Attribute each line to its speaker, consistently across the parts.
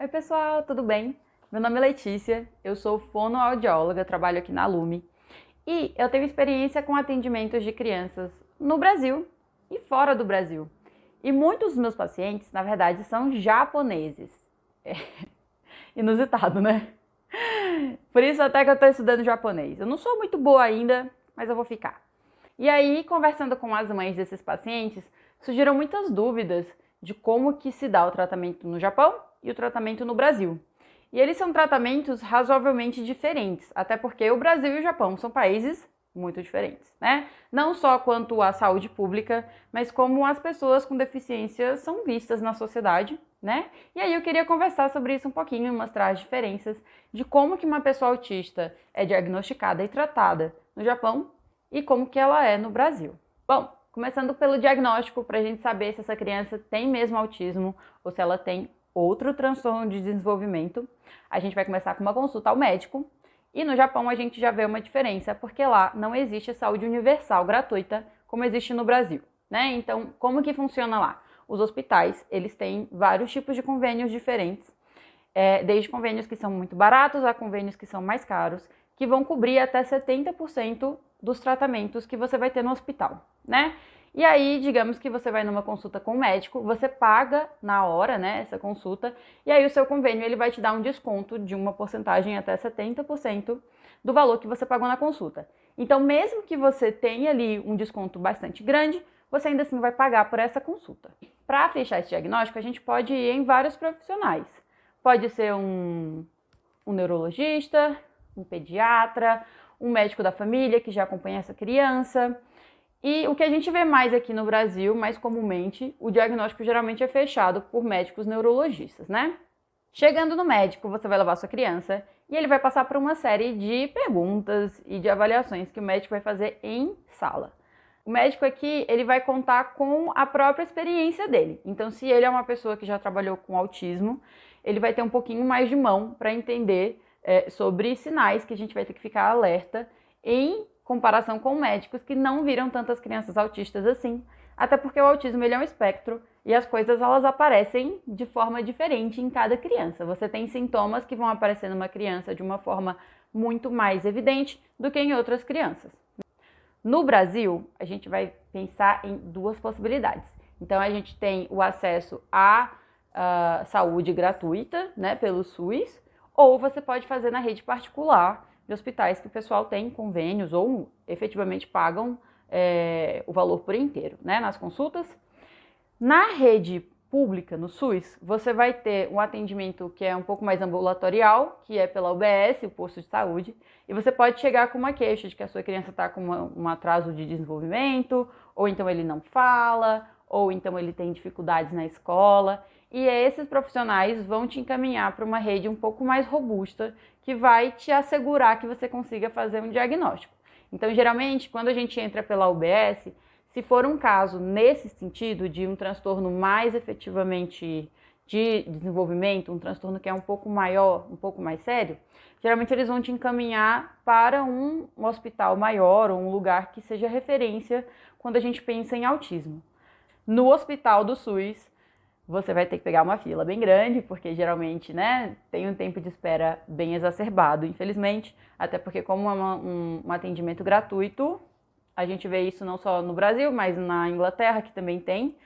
Speaker 1: Oi pessoal, tudo bem? Meu nome é Letícia, eu sou fonoaudióloga, trabalho aqui na Lume e eu tenho experiência com atendimentos de crianças no Brasil e fora do Brasil. E muitos dos meus pacientes, na verdade, são japoneses. É inusitado, né? Por isso até que eu estou estudando japonês. Eu não sou muito boa ainda, mas eu vou ficar. E aí, conversando com as mães desses pacientes, surgiram muitas dúvidas de como que se dá o tratamento no Japão e o tratamento no Brasil. E eles são tratamentos razoavelmente diferentes, até porque o Brasil e o Japão são países muito diferentes, né? Não só quanto à saúde pública, mas como as pessoas com deficiência são vistas na sociedade, né? E aí eu queria conversar sobre isso um pouquinho e mostrar as diferenças de como que uma pessoa autista é diagnosticada e tratada no Japão e como que ela é no Brasil. Bom, começando pelo diagnóstico, para a gente saber se essa criança tem mesmo autismo ou se ela tem outro transtorno de desenvolvimento, a gente vai começar com uma consulta ao médico. E no Japão a gente já vê uma diferença, porque lá não existe saúde universal gratuita como existe no Brasil, né? Então, como que funciona lá? Os hospitais, eles têm vários tipos de convênios diferentes, desde convênios que são muito baratos a convênios que são mais caros, que vão cobrir até 70% dos tratamentos que você vai ter no hospital, né? E aí, digamos que você vai numa consulta com o médico, você paga na hora, né, essa consulta, e aí o seu convênio ele vai te dar um desconto de uma porcentagem até 70% do valor que você pagou na consulta. Então, mesmo que você tenha ali um desconto bastante grande, você ainda assim vai pagar por essa consulta. Para fechar esse diagnóstico, a gente pode ir em vários profissionais. Pode ser um neurologista, um pediatra, um médico da família que já acompanha essa criança. E o que a gente vê mais aqui no Brasil, mais comumente, o diagnóstico geralmente é fechado por médicos neurologistas, né? Chegando no médico, você vai levar sua criança e ele vai passar por uma série de perguntas e de avaliações que o médico vai fazer em sala. O médico aqui, ele vai contar com a própria experiência dele. Então, se ele é uma pessoa que já trabalhou com autismo, ele vai ter um pouquinho mais de mão para entender sobre sinais que a gente vai ter que ficar alerta em comparação com médicos que não viram tantas crianças autistas assim, até porque o autismo ele é um espectro e as coisas elas aparecem de forma diferente em cada criança. Você tem sintomas que vão aparecer numa criança de uma forma muito mais evidente do que em outras crianças. No Brasil, a gente vai pensar em duas possibilidades. Então, a gente tem o acesso à saúde gratuita, né, pelo SUS, ou você pode fazer na rede particular de hospitais que o pessoal tem convênios ou efetivamente pagam o valor por inteiro, né, nas consultas. Na rede pública, no SUS, você vai ter um atendimento que é um pouco mais ambulatorial, que é pela UBS, o posto de saúde, e você pode chegar com uma queixa de que a sua criança está com um atraso de desenvolvimento, ou então ele não fala, ou então ele tem dificuldades na escola, e esses profissionais vão te encaminhar para uma rede um pouco mais robusta, que vai te assegurar que você consiga fazer um diagnóstico. Então, geralmente, quando a gente entra pela UBS, se for um caso nesse sentido de um transtorno mais efetivamente de desenvolvimento, um transtorno que é um pouco maior, um pouco mais sério, geralmente eles vão te encaminhar para um hospital maior ou um lugar que seja referência quando a gente pensa em autismo. No hospital do SUS, você vai ter que pegar uma fila bem grande, porque geralmente, né, tem um tempo de espera bem exacerbado, infelizmente, até porque como é um atendimento gratuito, a gente vê isso não só no Brasil, mas na Inglaterra, que também tem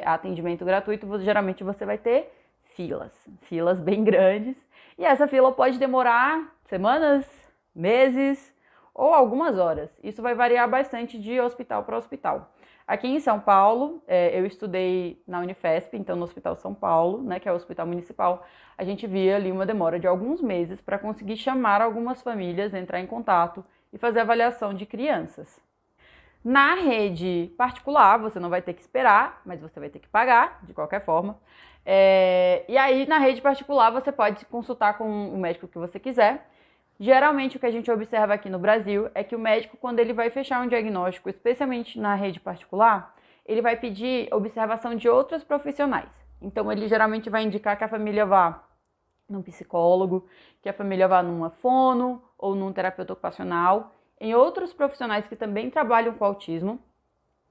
Speaker 1: atendimento gratuito, geralmente você vai ter filas bem grandes, e essa fila pode demorar semanas, meses ou algumas horas. Isso vai variar bastante de hospital para hospital. Aqui em São Paulo, eu estudei na Unifesp, então no Hospital São Paulo, né, que é o hospital municipal, a gente via ali uma demora de alguns meses para conseguir chamar algumas famílias, entrar em contato e fazer avaliação de crianças. Na rede particular, você não vai ter que esperar, mas você vai ter que pagar, de qualquer forma. E aí, na rede particular, você pode consultar com o médico que você quiser. Geralmente, o que a gente observa aqui no Brasil é que o médico, quando ele vai fechar um diagnóstico, especialmente na rede particular, ele vai pedir observação de outros profissionais. Então, ele geralmente vai indicar que a família vá num psicólogo, que a família vá numa fono ou num terapeuta ocupacional, em outros profissionais que também trabalham com autismo,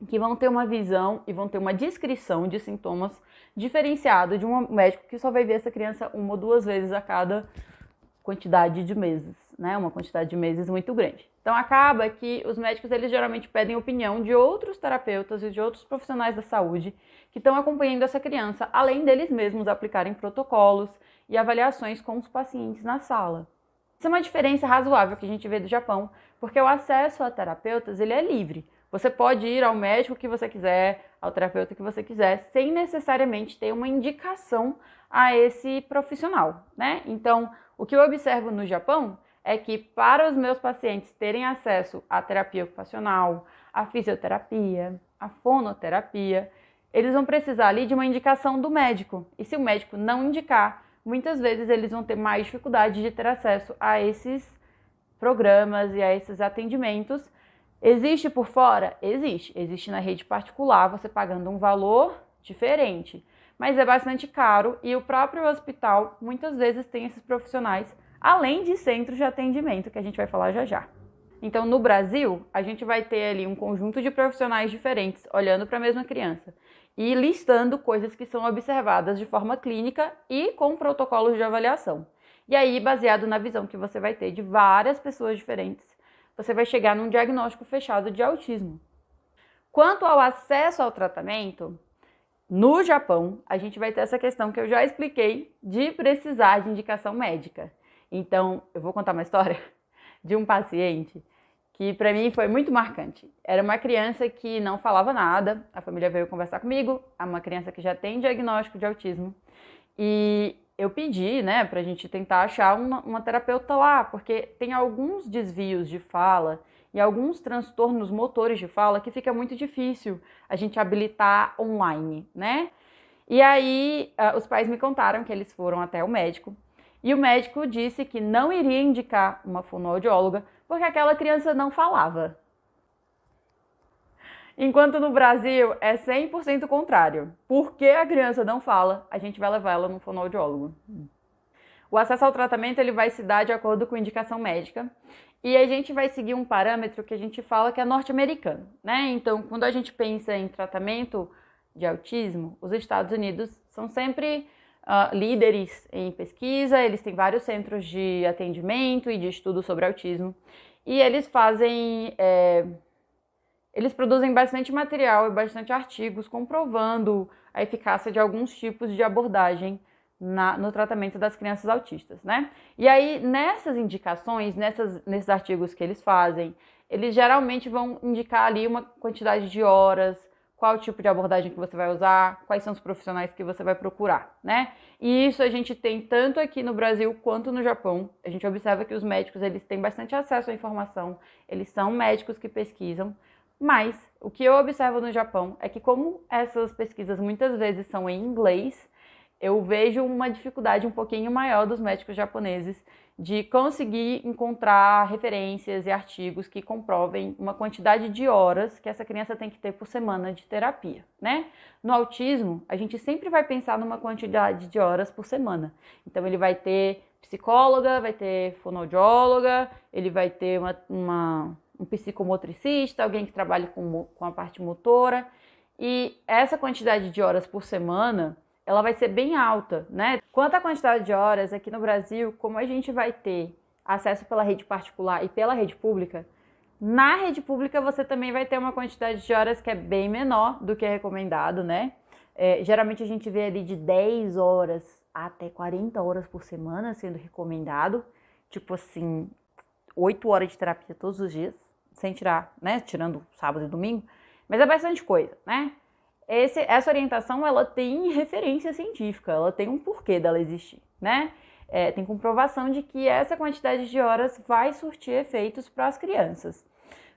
Speaker 1: que vão ter uma visão e vão ter uma descrição de sintomas diferenciado de um médico que só vai ver essa criança uma ou duas vezes a cada quantidade de meses, né? Uma quantidade de meses muito grande. Então acaba que os médicos eles geralmente pedem opinião de outros terapeutas e de outros profissionais da saúde que estão acompanhando essa criança, além deles mesmos aplicarem protocolos e avaliações com os pacientes na sala. Isso é uma diferença razoável que a gente vê do Japão, porque o acesso a terapeutas ele é livre. Você pode ir ao médico que você quiser, ao terapeuta que você quiser, sem necessariamente ter uma indicação a esse profissional, né? Então, o que eu observo no Japão é que para os meus pacientes terem acesso à terapia ocupacional, à fisioterapia, à fonoterapia, eles vão precisar ali de uma indicação do médico. E se o médico não indicar, muitas vezes eles vão ter mais dificuldade de ter acesso a esses programas e a esses atendimentos. Existe por fora? Existe. Existe na rede particular, você pagando um valor diferente. Mas é bastante caro e o próprio hospital muitas vezes tem esses profissionais, além de centros de atendimento, que a gente vai falar já já. Então, no Brasil, a gente vai ter ali um conjunto de profissionais diferentes olhando para a mesma criança e listando coisas que são observadas de forma clínica e com protocolos de avaliação. E aí, baseado na visão que você vai ter de várias pessoas diferentes, você vai chegar num diagnóstico fechado de autismo. Quanto ao acesso ao tratamento, no Japão, a gente vai ter essa questão que eu já expliquei de precisar de indicação médica. Então, eu vou contar uma história de um paciente que para mim foi muito marcante. Era uma criança que não falava nada, a família veio conversar comigo, é uma criança que já tem diagnóstico de autismo, e eu pedi, né, pra gente tentar achar uma terapeuta lá, porque tem alguns desvios de fala e alguns transtornos motores de fala que fica muito difícil a gente habilitar online, né? E aí, os pais me contaram que eles foram até o médico e o médico disse que não iria indicar uma fonoaudióloga porque aquela criança não falava. Enquanto no Brasil é 100% contrário. Porque a criança não fala, a gente vai levar ela no fonoaudiólogo. O acesso ao tratamento ele vai se dar de acordo com indicação médica e a gente vai seguir um parâmetro que a gente fala que é norte-americano, né? Então, quando a gente pensa em tratamento de autismo, os Estados Unidos são sempre líderes em pesquisa, eles têm vários centros de atendimento e de estudo sobre autismo e eles fazem... Eles produzem bastante material e bastante artigos comprovando a eficácia de alguns tipos de abordagem no tratamento das crianças autistas, né? E aí, nessas indicações, nesses artigos que eles fazem, eles geralmente vão indicar ali uma quantidade de horas, qual tipo de abordagem que você vai usar, quais são os profissionais que você vai procurar, né? E isso a gente tem tanto aqui no Brasil quanto no Japão. A gente observa que os médicos, eles têm bastante acesso à informação, eles são médicos que pesquisam, mas o que eu observo no Japão é que como essas pesquisas muitas vezes são em inglês, eu vejo uma dificuldade um pouquinho maior dos médicos japoneses de conseguir encontrar referências e artigos que comprovem uma quantidade de horas que essa criança tem que ter por semana de terapia, né? No autismo, a gente sempre vai pensar numa quantidade de horas por semana. Então, ele vai ter psicóloga, vai ter fonoaudióloga, ele vai ter um psicomotricista, alguém que trabalhe com a parte motora. E essa quantidade de horas por semana, ela vai ser bem alta, né? Quanto à quantidade de horas, aqui no Brasil, como a gente vai ter acesso pela rede particular e pela rede pública, na rede pública você também vai ter uma quantidade de horas que é bem menor do que é recomendado, né? Geralmente a gente vê ali de 10 horas até 40 horas por semana sendo recomendado, tipo assim, 8 horas de terapia todos os dias, sem tirar, né? Tirando sábado e domingo, mas é bastante coisa, né? Essa orientação, ela tem referência científica, ela tem um porquê dela existir, né? Tem comprovação de que essa quantidade de horas vai surtir efeitos para as crianças.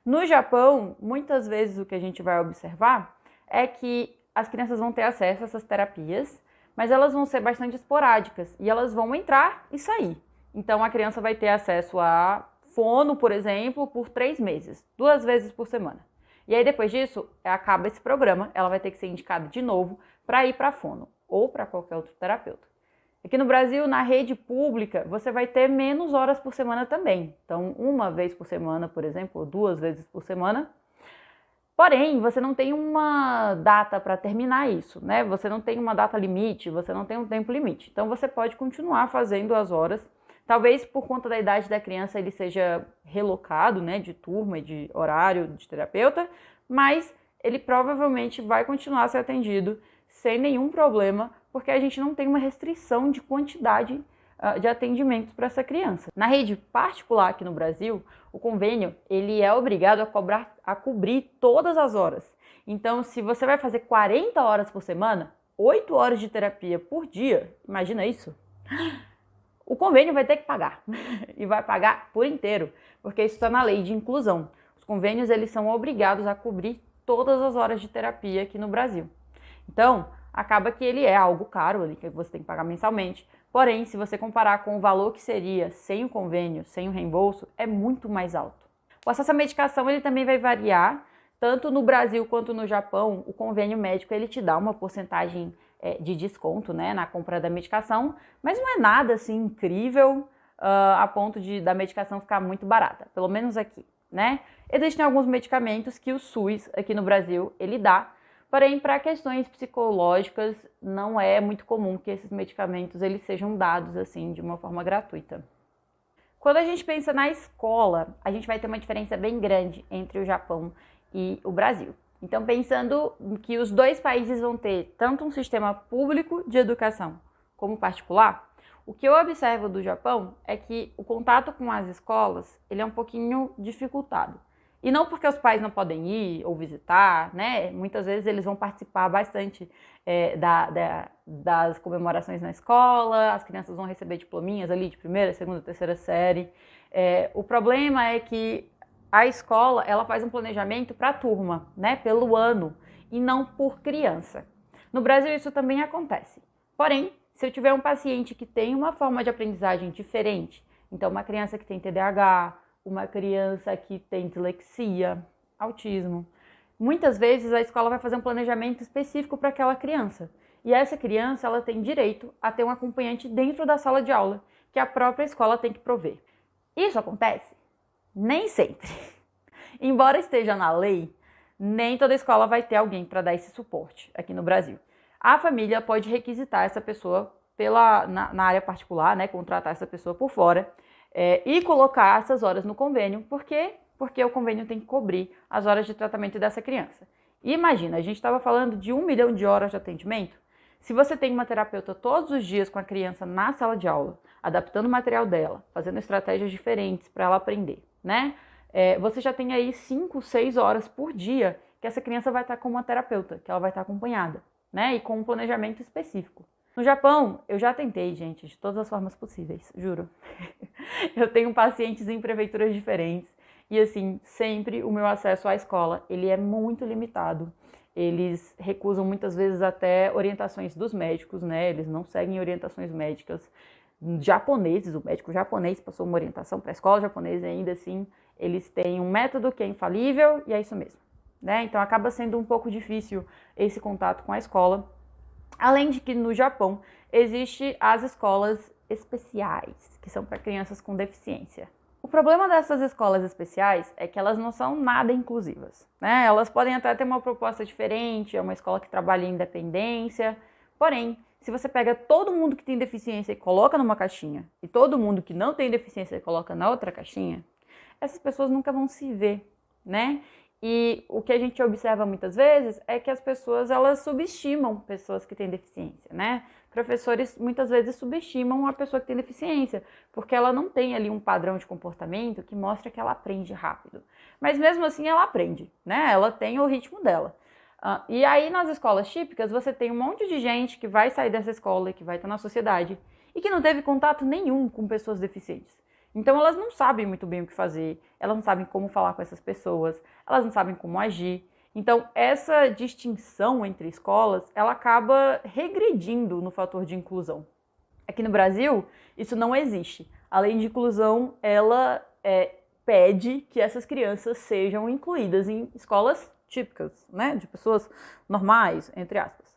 Speaker 1: No Japão, muitas vezes o que a gente vai observar é que as crianças vão ter acesso a essas terapias, mas elas vão ser bastante esporádicas e elas vão entrar e sair. Então, a criança vai ter acesso a fono, por exemplo, por 3 meses, 2 vezes por semana. E aí, depois disso, acaba esse programa, ela vai ter que ser indicada de novo para ir para a fono ou para qualquer outro terapeuta. Aqui no Brasil, na rede pública, você vai ter menos horas por semana também. Então, 1 vez por semana, por exemplo, ou 2 vezes por semana. Porém, você não tem uma data para terminar isso, né? Você não tem uma data limite, você não tem um tempo limite. Então, você pode continuar fazendo as horas. Talvez por conta da idade da criança ele seja relocado, né, de turma e de horário de terapeuta, mas ele provavelmente vai continuar a ser atendido sem nenhum problema, porque a gente não tem uma restrição de quantidade de atendimentos para essa criança. Na rede particular aqui no Brasil, o convênio ele é obrigado a cobrir todas as horas. Então, se você vai fazer 40 horas por semana, 8 horas de terapia por dia, imagina isso? O convênio vai ter que pagar e vai pagar por inteiro, porque isso está na lei de inclusão. Os convênios eles são obrigados a cobrir todas as horas de terapia aqui no Brasil. Então, acaba que ele é algo caro, que você tem que pagar mensalmente. Porém, se você comparar com o valor que seria sem o convênio, sem o reembolso, é muito mais alto. O acesso à medicação ele também vai variar, tanto no Brasil quanto no Japão. O convênio médico ele te dá uma porcentagem de desconto, né, na compra da medicação, mas não é nada assim incrível a ponto da medicação ficar muito barata, pelo menos aqui, né? Existem alguns medicamentos que o SUS aqui no Brasil ele dá. Porém, para questões psicológicas, não é muito comum que esses medicamentos eles sejam dados assim de uma forma gratuita. Quando a gente pensa na escola, a gente vai ter uma diferença bem grande entre o Japão e o Brasil. Então, pensando que os dois países vão ter tanto um sistema público de educação como particular, o que eu observo do Japão é que o contato com as escolas ele é um pouquinho dificultado. E não porque os pais não podem ir ou visitar, né? Muitas vezes eles vão participar bastante das comemorações na escola, as crianças vão receber diplominhas ali de primeira, segunda, terceira série. O problema é que a escola ela faz um planejamento para a turma, né? Pelo ano e não por criança. No Brasil isso também acontece. Porém, se eu tiver um paciente que tem uma forma de aprendizagem diferente, então uma criança que tem TDAH, uma criança que tem dislexia, autismo. Muitas vezes a escola vai fazer um planejamento específico para aquela criança. E essa criança ela tem direito a ter um acompanhante dentro da sala de aula, que a própria escola tem que prover. Isso acontece? Nem sempre. Embora esteja na lei, nem toda escola vai ter alguém para dar esse suporte aqui no Brasil. A família pode requisitar essa pessoa na área particular, né, contratar essa pessoa por fora, e colocar essas horas no convênio. Por quê? Porque o convênio tem que cobrir as horas de tratamento dessa criança. E imagina, a gente estava falando de 1 milhão de horas de atendimento. Se você tem uma terapeuta todos os dias com a criança na sala de aula, adaptando o material dela, fazendo estratégias diferentes para ela aprender, né? Você já tem aí 5, 6 horas por dia que essa criança vai estar com uma terapeuta, que ela vai estar acompanhada, né? E com um planejamento específico. No Japão, eu já tentei, gente, de todas as formas possíveis, juro. Eu tenho pacientes em prefeituras diferentes e, assim, sempre o meu acesso à escola, ele é muito limitado. Eles recusam muitas vezes até orientações dos médicos, né? Eles não seguem orientações médicas japoneses. O médico japonês passou uma orientação para a escola japonesa e ainda assim eles têm um método que é infalível e é isso mesmo, né? Então acaba sendo um pouco difícil esse contato com a escola. Além de que no Japão existem as escolas especiais, que são para crianças com deficiência. O problema dessas escolas especiais é que elas não são nada inclusivas, né? Elas podem até ter uma proposta diferente, é uma escola que trabalha em independência, porém, se você pega todo mundo que tem deficiência e coloca numa caixinha, e todo mundo que não tem deficiência e coloca na outra caixinha, essas pessoas nunca vão se ver, né? E o que a gente observa muitas vezes é que as pessoas, elas subestimam pessoas que têm deficiência, né? Professores muitas vezes subestimam a pessoa que tem deficiência, porque ela não tem ali um padrão de comportamento que mostra que ela aprende rápido. Mas mesmo assim ela aprende, né? Ela tem o ritmo dela. E aí nas escolas típicas você tem um monte de gente que vai sair dessa escola e que vai estar na sociedade e que não teve contato nenhum com pessoas deficientes. Então elas não sabem muito bem o que fazer, elas não sabem como falar com essas pessoas, elas não sabem como agir. Então essa distinção entre escolas, ela acaba regredindo no fator de inclusão. Aqui no Brasil, isso não existe. A lei de inclusão, ela pede que essas crianças sejam incluídas em escolas típicas, né, de pessoas normais, entre aspas.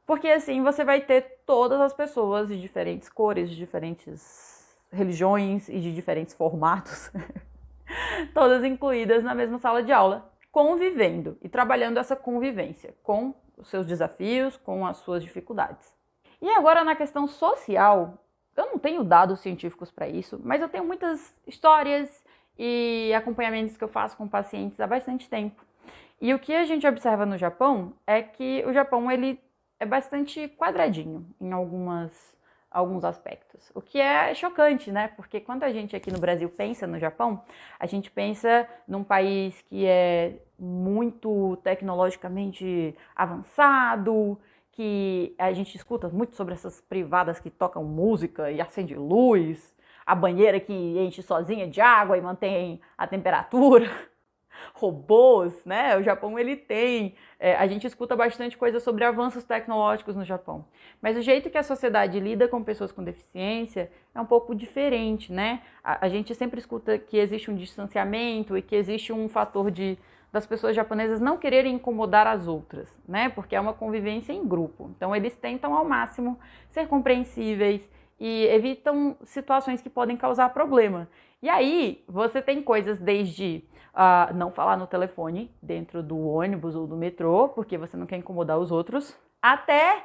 Speaker 1: Porque assim você vai ter todas as pessoas de diferentes cores, de diferentes religiões e de diferentes formatos, todas incluídas na mesma sala de aula, convivendo e trabalhando essa convivência com os seus desafios, com as suas dificuldades. E agora na questão social, eu não tenho dados científicos para isso, mas eu tenho muitas histórias e acompanhamentos que eu faço com pacientes há bastante tempo. E o que a gente observa no Japão é que o Japão ele é bastante quadradinho em alguns aspectos. O que é chocante, né? Porque quando a gente aqui no Brasil pensa no Japão, a gente pensa num país que é muito tecnologicamente avançado, que a gente escuta muito sobre essas privadas que tocam música e acende luz, a banheira que enche sozinha de água e mantém a temperatura, robôs, né? O Japão ele tem, a gente escuta bastante coisa sobre avanços tecnológicos no Japão, mas o jeito que a sociedade lida com pessoas com deficiência é um pouco diferente, né? A gente sempre escuta que existe um distanciamento e que existe um fator das pessoas japonesas não quererem incomodar as outras, né? Porque é uma convivência em grupo. Então eles tentam ao máximo ser compreensíveis e evitam situações que podem causar problema. E aí você tem coisas desde não falar no telefone dentro do ônibus ou do metrô, porque você não quer incomodar os outros, até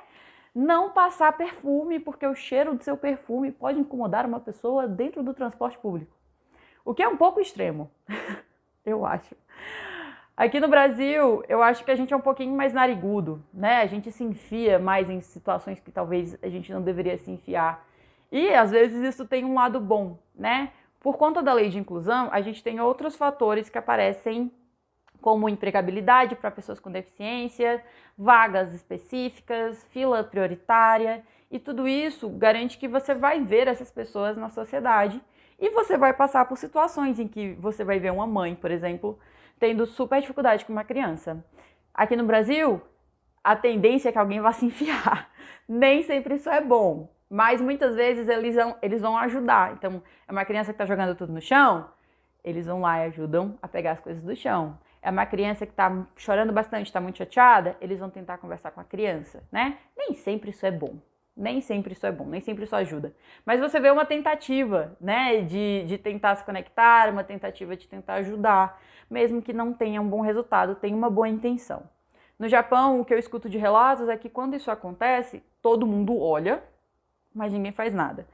Speaker 1: não passar perfume, porque o cheiro do seu perfume pode incomodar uma pessoa dentro do transporte público. O que é um pouco extremo, eu acho. Aqui no Brasil, eu acho que a gente é um pouquinho mais narigudo, né? A gente se enfia mais em situações que talvez a gente não deveria se enfiar. E, às vezes, isso tem um lado bom, né? Por conta da lei de inclusão, a gente tem outros fatores que aparecem, como empregabilidade para pessoas com deficiência, vagas específicas, fila prioritária, e tudo isso garante que você vai ver essas pessoas na sociedade e você vai passar por situações em que você vai ver uma mãe, por exemplo, tendo super dificuldade com uma criança. Aqui no Brasil, a tendência é que alguém vá se enfiar. Nem sempre isso é bom, mas muitas vezes eles vão ajudar. Então, é uma criança que está jogando tudo no chão, eles vão lá e ajudam a pegar as coisas do chão. É uma criança que está chorando bastante, está muito chateada, eles vão tentar conversar com a criança, né? Nem sempre isso é bom. Nem sempre isso é bom, nem sempre isso ajuda. Mas você vê uma tentativa, né, de tentar se conectar, uma tentativa de tentar ajudar, mesmo que não tenha um bom resultado, tem uma boa intenção. No Japão, o que eu escuto de relatos é que quando isso acontece, todo mundo olha, mas ninguém faz nada.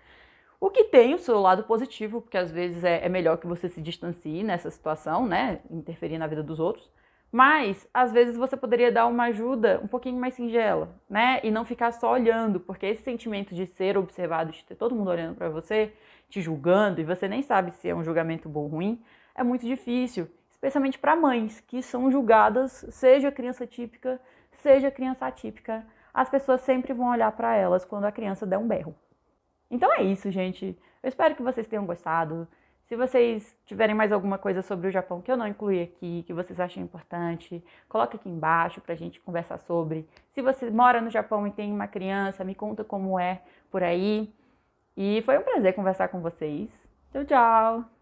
Speaker 1: O que tem o seu lado positivo, porque às vezes é melhor que você se distancie nessa situação, né, interferir na vida dos outros, mas às vezes você poderia dar uma ajuda um pouquinho mais singela, né, e não ficar só olhando, porque esse sentimento de ser observado, de ter todo mundo olhando para você, te julgando, e você nem sabe se é um julgamento bom ou ruim, é muito difícil, especialmente para mães que são julgadas, seja criança típica, seja criança atípica, as pessoas sempre vão olhar para elas quando a criança der um berro. Então é isso, gente. Eu espero que vocês tenham gostado. Se vocês tiverem mais alguma coisa sobre o Japão que eu não incluí aqui, que vocês achem importante, coloque aqui embaixo pra gente conversar sobre. Se você mora no Japão e tem uma criança, me conta como é por aí. E foi um prazer conversar com vocês. Tchau, tchau!